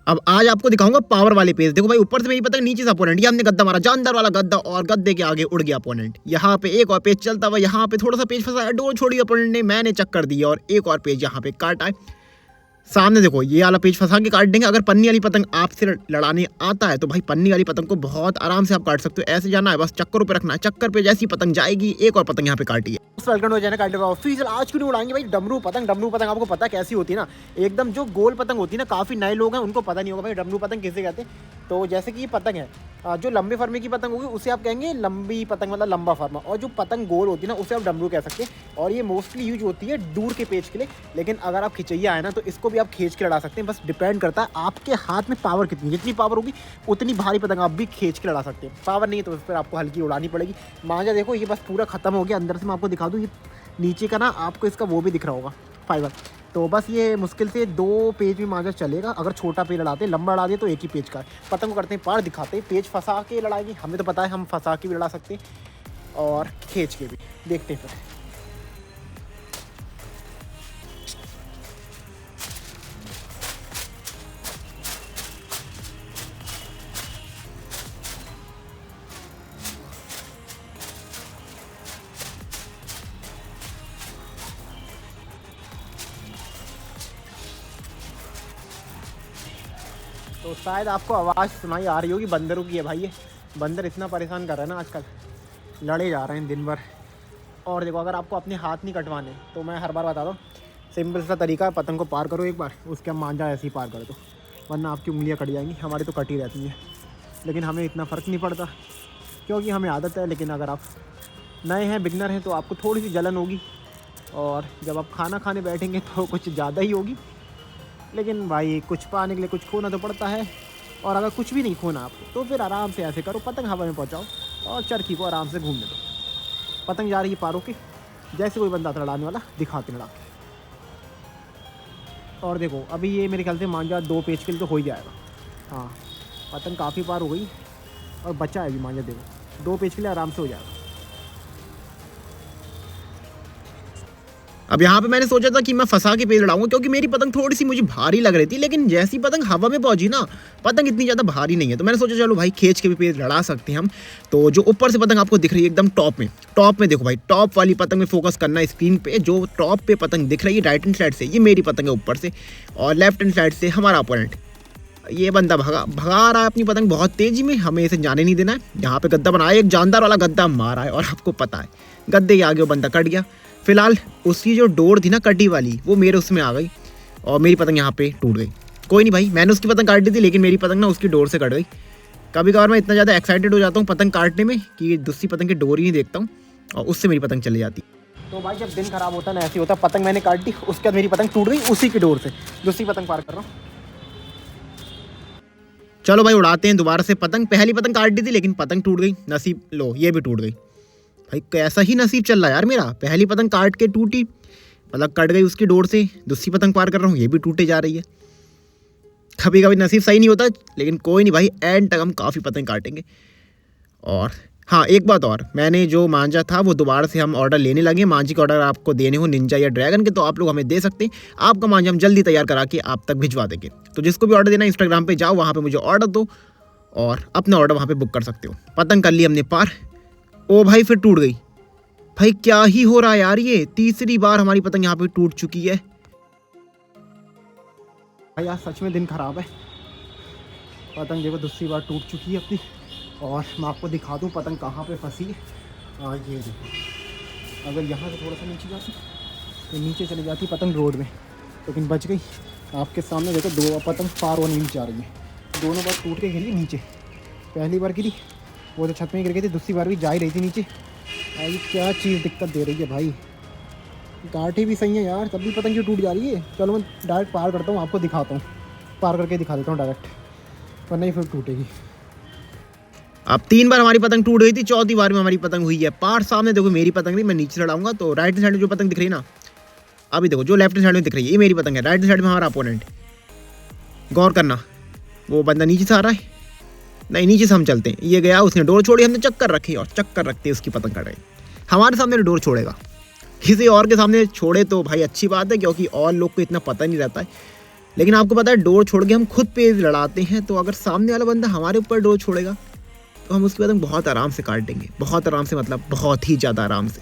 अब आज आपको दिखाऊंगा पावर वाले पेज। देखो भाई ऊपर से मेरी पतंग, नीचे से अपोनेंट। ये हमने गद्दा मारा, जानदार वाला गद्दा, और गद्दे के आगे उड़ गया अपोनेंट। यहाँ पे एक और पेज चलता हुआ, यहाँ पे थोड़ा सा पेज फंसा, डोर छोड़ी अपोनेंट ने, मैंने चक्कर दिया और एक और पेज यहाँ पे काटा है। सामने देखो ये वाला पेज फंसा के काट देंगे। अगर पन्नी वाली पतंग आपसे लड़ाने आता है तो भाई पन्नी वाली पतंग को बहुत आराम से आप काट सकते हो। ऐसे जाना है, बस चक्करों पे रखना है। चक्कर पे जैसी पतंग जाएगी, एक और पतंग यहाँ पे काटी है। वेलकम हो जाना काटे ऑफिशियल। आज क्यों उड़ाएंगे भाई डमरू पतंग। डमरू पतंग आपको पता कैसी होती है ना, एकदम जो गोल पतंग होती है ना। काफ़ी नए लोग हैं उनको पता नहीं होगा भाई डमरू पतंग किसे कहते हैं। तो जैसे कि ये पतंग है, जो लंबे फर्मे की पतंग होगी उसे आप कहेंगे लंबी पतंग, मतलब लंबा फर्मा। और जो पतंग गोल होती है ना उसे आप डमरू कह सकते हैं। और ये मोस्टली यूज होती है दूर के पेज के लिए। लेकिन अगर आप खिंचैया है ना तो इसको भी आप खींच के लड़ा सकते हैं। बस डिपेंड करता है आपके हाथ में पावर कितनी, जितनी पावर होगी उतनी भारी पतंग आप भी खींच के लड़ा सकते हैं। पावर नहीं है तो फिर आपको हल्की उड़ानी पड़ेगी। मांझा देखो ये बस पूरा खत्म हो गया। अंदर से मैं आपको दिखा दूँ, ये नीचे का ना आपको इसका वो भी दिख रहा होगा फाइबर। तो बस ये मुश्किल से 2 पेज में मांझा चलेगा। अगर छोटा पेज लड़ाते, लंबा लड़ा दे तो एक ही पेज का। पतंग को करते हैं पार दिखाते हैं, पेज फंसा के लड़ाएंगे। हमें तो पता है हम फंसा के भी लड़ा सकते हैं और खींच के भी। देखते हैं फिर। तो शायद आपको आवाज़ सुनाई आ रही होगी, बंदरों की है भाई। ये बंदर इतना परेशान कर रहे हैं ना आजकल, लड़े जा रहे हैं दिन भर। और देखो अगर आपको अपने हाथ नहीं कटवाने तो मैं हर बार बता दूँ, सिंपल सा तरीका है, पतंग को पार करो एक बार, उसके बाद मांझा ऐसे ही पार कर दो, वरना आपकी उंगलियां कट जाएंगी। हमारी तो कटी रहती हैं, लेकिन हमें इतना फ़र्क नहीं पड़ता क्योंकि हमें आदत है। लेकिन अगर आप नए हैं, बिगनर हैं, तो आपको थोड़ी सी जलन होगी। और जब आप खाना खाने बैठेंगे तो कुछ ज़्यादा ही होगी। लेकिन भाई कुछ पाने के लिए कुछ खोना तो पड़ता है। और अगर कुछ भी नहीं खोना आपको तो फिर आराम से ऐसे करो, पतंग हवा में पहुंचाओ और चरखी को आराम से घूमने दो। पतंग जा रही है पारों के, जैसे कोई बंदा लड़ाने वाला दिखाते लड़ा के। और देखो अभी ये मेरे ख्याल से मांझा 2 पेज के लिए तो हो ही जाएगा। हाँ पतंग काफ़ी पार हो गई और बचा है अभी मांझा। देखो 2 पेज के लिए आराम से हो जाएगा। अब यहाँ पे मैंने सोचा था कि मैं फंसा के पेज लड़ाऊंगा क्योंकि मेरी पतंग थोड़ी सी मुझे भारी लग रही थी। लेकिन जैसी पतंग हवा में पहुंची ना, पतंग इतनी ज़्यादा भारी नहीं है। तो मैंने सोचा चलो भाई खींच के भी पेज लड़ा सकते हैं हम। तो जो ऊपर से पतंग आपको दिख रही है एकदम टॉप में देखो भाई, टॉप वाली पतंग में फोकस करना है स्क्रीन पे। जो टॉप पे पतंग दिख रही है राइट हैंड साइड से, ये मेरी पतंग है ऊपर से, और लेफ्ट हैंड साइड से हमारा अपोनेंट। ये बंदा भगा रहा है अपनी पतंग बहुत तेजी में, हमें इसे जाने नहीं देना है। यहाँ पे गद्दा बनाया, एक जानदार वाला गद्दा मारा है, और आपको पता है गद्दे के आगे वो बंदा कट गया। फिलहाल उसकी जो डोर थी ना कटी वाली, वो मेरे उसमें आ गई और मेरी पतंग यहाँ पे टूट गई। कोई नहीं भाई, मैंने उसकी पतंग काट दी थी, लेकिन मेरी पतंग ना उसकी डोर से कट गई। कभी कभार मैं इतना ज़्यादा एक्साइटेड हो जाता हूँ पतंग काटने में कि दूसरी पतंग की डोर ही नहीं देखता हूँ और उससे मेरी पतंग चली जाती। तो भाई जब दिन खराब होता है ना, ऐसे होता है। पतंग मैंने काट दी, उसके बाद मेरी पतंग टूट गई उसी की डोर से। दूसरी पतंग पार कर रहा हूँ। चलो भाई उड़ाते हैं दोबारा से पतंग। पहली पतंग काट दी थी लेकिन पतंग टूट गई, नसीब लो ये भी टूट गई। भाई कैसा ही नसीब चल रहा है यार मेरा। पहली पतंग काट के टूटी, मतलब कट गई उसकी डोर से। दूसरी पतंग पार कर रहा हूँ, ये भी टूटे जा रही है। कभी कभी नसीब सही नहीं होता, लेकिन कोई नहीं भाई, एंड तक हम काफ़ी पतंग काटेंगे। और हाँ एक बात और, मैंने जो मांझा था वो दोबारा से हम ऑर्डर लेने लगे। मांझी का ऑर्डर आपको देने हो निंजा या ड्रैगन के, तो आप लोग हमें दे सकते हैं। आपका मांझा हम जल्दी तैयार करा के आप तक भिजवा देंगे। तो जिसको भी ऑर्डर देना है इंस्टाग्राम पे जाओ, वहाँ पे मुझे ऑर्डर दो और अपना ऑर्डर वहाँ पे बुक कर सकते हो। पतंग कर ली हमने पार। ओ भाई फिर टूट गई। भाई क्या ही हो रहा है यार, ये तीसरी बार हमारी पतंग यहाँ पे टूट चुकी है। भाई यार सच में दिन खराब है। पतंग देखो दूसरी बार टूट चुकी है अपनी। और मैं आपको दिखा दूँ पतंग कहाँ पे फंसी है। ये देखो, अगर यहाँ से थोड़ा सा नीचे जाती तो नीचे चली जाती पतंग रोड में, लेकिन बच गई। आपके सामने देखो 2 पतंग पार होने नीचे आ रही है। दोनों बार टूट के गिरी नीचे। पहली बार गिरी वो तो छत में गिर गई थी, दूसरी बार भी जा ही रही थी नीचे। भाई क्या चीज़ दिक्कत दे रही है भाई। काटे भी सही है यार, तब भी पतंग क्यों टूट जा रही है। चलो मैं डायरेक्ट पार करता हूँ, आपको दिखाता हूँ, पार करके दिखा देता हूँ डायरेक्ट, वरना ही फिर टूटेगी। अब 3 बार हमारी पतंग टूट गई थी, चौथी बार में हमारी पतंग हुई है पार। सामने देखो मेरी पतंग नहीं, मैं नीचे लड़ाऊंगा। तो राइट साइड में जो पतंग दिख रही है ना, अभी देखो जो लेफ्ट साइड में दिख रही है ये मेरी पतंग है। राइट साइड में हमारा अपोनेंट। गौर करना, वो बंदा नीचे से आ रहा है, नहीं नीचे से हम चलते हैं। ये गया, उसने डोर छोड़ी, हमने चक्कर रखी और चक्कर रखते उसकी पतंग कट गई। हमारे सामने डोर छोड़ेगा, किसी और के सामने छोड़े तो भाई अच्छी बात है, क्योंकि और लोग को इतना पता नहीं रहता है। लेकिन आपको पता है डोर छोड़ के हम खुद पेज लड़ाते हैं, तो अगर सामने वाला बंदा हमारे ऊपर डोर छोड़ेगा तो हम उसकी पतंग बहुत आराम से काट देंगे, बहुत आराम से, मतलब बहुत ही ज़्यादा आराम से।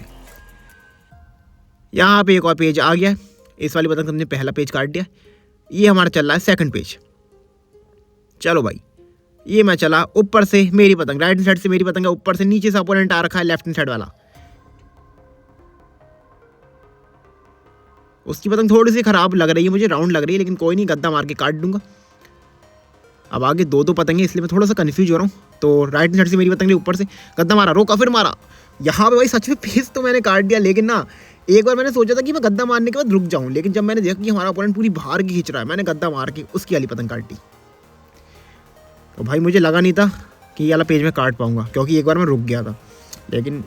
यहाँ पे एक और पेज आ गया, इस वाली पतंग हमने पहला पेज काट दिया, ये हमारा चल रहा है सेकंड पेज। चलो भाई, ये मैं चला ऊपर से, मेरी पतंग राइट हैंड साइड से मेरी पतंग है, ऊपर से नीचे से अपोनेंट आ रखा है लेफ्ट हैंड साइड वाला, उसकी पतंग थोड़ी सी खराब लग रही है मुझे, राउंड लग रही है, लेकिन कोई नहीं, गद्दा मार के काट दूंगा। अब आगे दो पतंगे, इसलिए मैं थोड़ा सा कन्फ्यूज हो रहा हूँ। तो राइट हैंड साइड से मेरी पतंग ने ऊपर से गद्दा मारा, रोका, फिर मारा। यहाँ पे भाई सच में पेज तो मैंने काट दिया, लेकिन ना एक बार मैंने सोचा था कि मैं गद्दा मारने के बाद रुक जाऊँ, लेकिन जब मैंने देखा कि हमारा अपोनेंट पूरी बाहर की खींच रहा है, मैंने गद्दा मार के उसकी वाली पतंग काट दी। तो भाई मुझे लगा नहीं था कि ये वाला पेज में काट पाऊंगा, क्योंकि एक बार मैं रुक गया था, लेकिन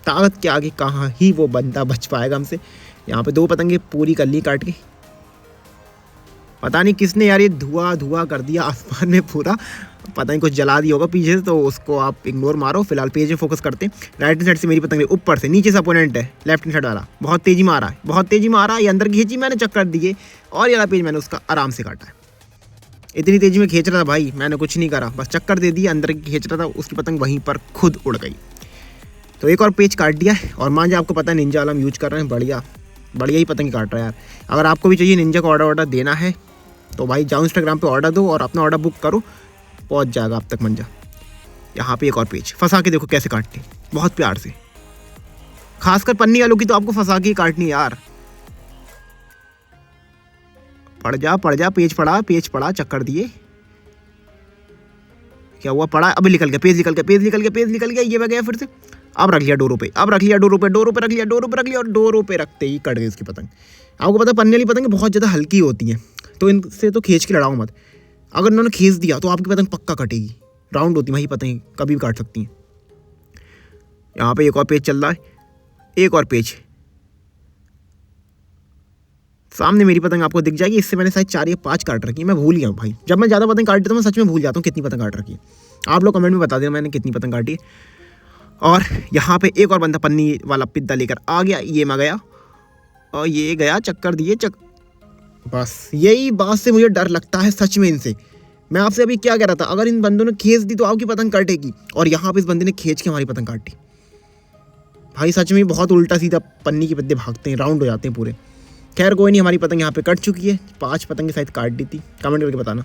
ताकत के आगे कहाँ ही वो बंदा बच पाएगा हमसे। यहाँ पे दो पतंगे पूरी कर ली काट के। पता नहीं किसने यार ये धुआं कर दिया आसमान में पूरा, पता नहीं कुछ जला दिया होगा पीछे से, तो उसको आप इग्नोर मारो। फिलहाल पेज में फोकस करते हैं। राइट हैंड साइड से मेरी पतंग ऊपर से, नीचे से अपोनेंट है लेफ्ट हैंड साइड वाला, बहुत तेजी मारा है, बहुत तेजी मारा, ये अंदर खींची मैंने, चक्कर दिए, और ये वाला पेज मैंने उसका आराम से काटा है। इतनी तेजी में खींच रहा था भाई, मैंने कुछ नहीं करा, बस चक्कर दे दिया, अंदर खींच रहा था, उसकी पतंग वहीं पर खुद उड़ गई। तो एक और पेज काट दिया है, और मान जाए आपको पता है निंजा वाला हम यूज कर रहे हैं, बढ़िया ही पतंग काट रहा है यार। अगर आपको भी चाहिए निंजा का ऑर्डर देना है तो भाई जाओ इंस्टाग्राम पे ऑर्डर दो और अपना ऑर्डर बुक करो, पहुंच जाएगा आप तक मंजा। यहाँ पे एक और पेज फंसा के देखो कैसे काटते, बहुत प्यार से, खासकर पन्नी वालों की तो आपको फंसा के ही काटनी यार। पड़ जा, पेज पड़ा, चक्कर दिए, क्या हुआ, पड़ा, अब निकल गया, पेज निकल गया, ये गया फिर से। अब रख लिया डोरों पे, रख लिया, और डोरों पे रखते ही कट गई उसकी पतंग। आपको पता है पन्नी वाली पतंग बहुत ज़्यादा हल्की होती हैं, तो इनसे तो खींच के लड़ाओ मत, अगर इन्होंने खींच दिया तो आपकी पतंग पक्का कटेगी। राउंड होती है वही पतंग, कभी भी काट सकती हैं। यहाँ पे एक और पेज चल रहा है, एक और पेज सामने मेरी पतंग आपको दिख जाएगी। इससे मैंने शायद 4 या 5 काट रखी है, मैं भूल गया हूँ भाई, जब मैं ज़्यादा पतंग काटता हूँ मैं सच में भूल जाता हूँ कितनी पतंग काट रखी है। आप लोग कमेंट में बता देना मैंने कितनी पतंग काटी है। और यहाँ पे एक और बंदा पन्नी वाला पिद्दा लेकर आ गया, ये मैं गया और ये गया, चक्कर दिए, बस यही बात से मुझे डर लगता है सच में इनसे। मैं आपसे अभी क्या कह रहा था, अगर इन बंदों ने खींच दी तो आपकी पतंग कटेगी, और यहाँ पे इस बंदे ने खींच के हमारी पतंग काटी। भाई सच में बहुत उल्टा सीधा पन्नी के पत्ते भागते हैं, राउंड हो जाते हैं पूरे। खैर कोई नहीं, हमारी पतंग यहाँ पे कट चुकी है। 5 पतंगे शायद काट दी थी, कमेंट करके बताना।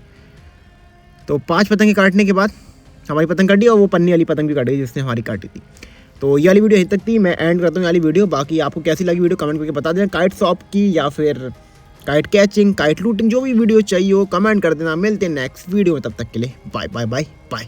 तो 5 पतंगे काटने के बाद हमारी पतंग कटी, और वो पन्नी वाली पतंग भी कट गई जिसने हमारी काटी थी। तो ये वाली वीडियो यहीं तक थी, मैं एंड करता हूँ ये वाली वीडियो। बाकी आपको कैसी लगी वीडियो कमेंट करके बता देना। काइट शॉप की या फिर काइट कैचिंग, काइट लूटिंग, जो भी वीडियो चाहिए हो कमेंट कर देना। मिलते हैं नेक्स्ट वीडियो में, तब तक के लिए बाय बाय बाय बाय।